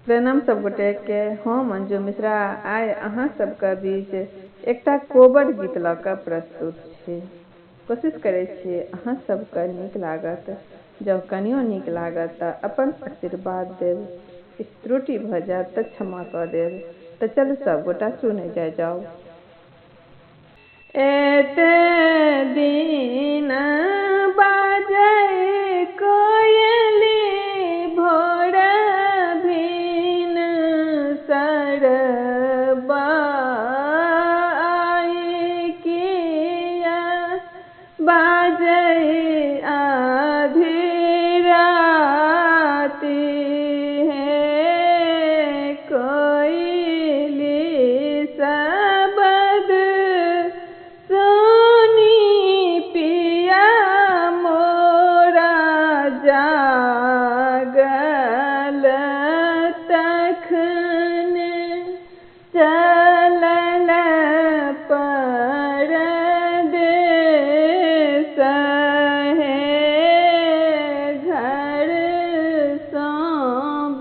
प्रणाम सब गोटे के। हम मंजू मिश्रा आइ अहाँ सबके बीच एकटा कोबर गीत लऽ कऽ प्रस्तुत छी। कोशिश करै छी अहाँ सबके नीक लागत। जँ कनियो नीक लागत तऽ अपन आशीर्वाद देब, किछु त्रुटि भऽ जायत तऽ क्षमा कऽ देब। तऽ चलू सब गोटा सुनै जाउ। एते दिन बाजै कोयली भोर भिन सरबा आई किया बाजै आधी राति हे कोयली शब्द सुनी पिया मोरा जागल तखन चलल परदेस हे घर सँ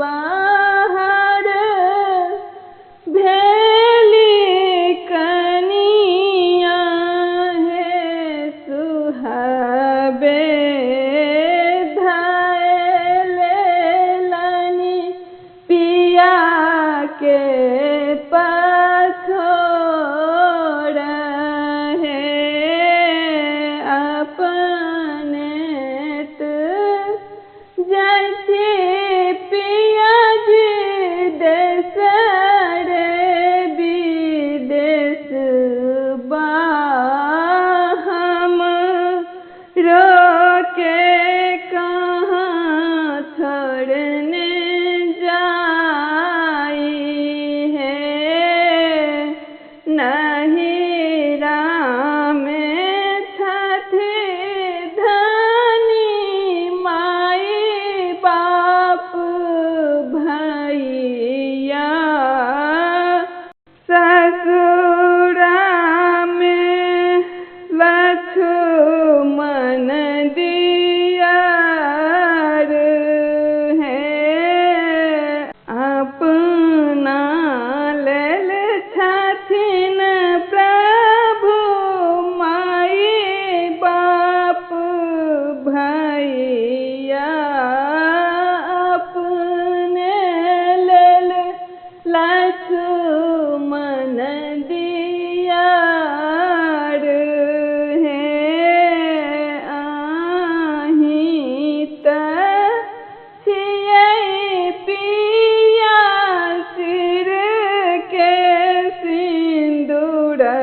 बाहर भेली कनिया हे सुहाबे धैलेलनि पिया के पछोड़ हे अपने जैती पिया जी देश रे विदेश बा हम रोके कहाँ छोड़ने जाई है नहिरा में छथि धनी माई बाप भैया ससुरा में लक्ष्मण दियार है अपना लेल छथिन प्रभु माई बाप भैया अपने लेल लक्ष्मण दियार हे आहीं तऽ छियै पिया सिर के सिंदूरा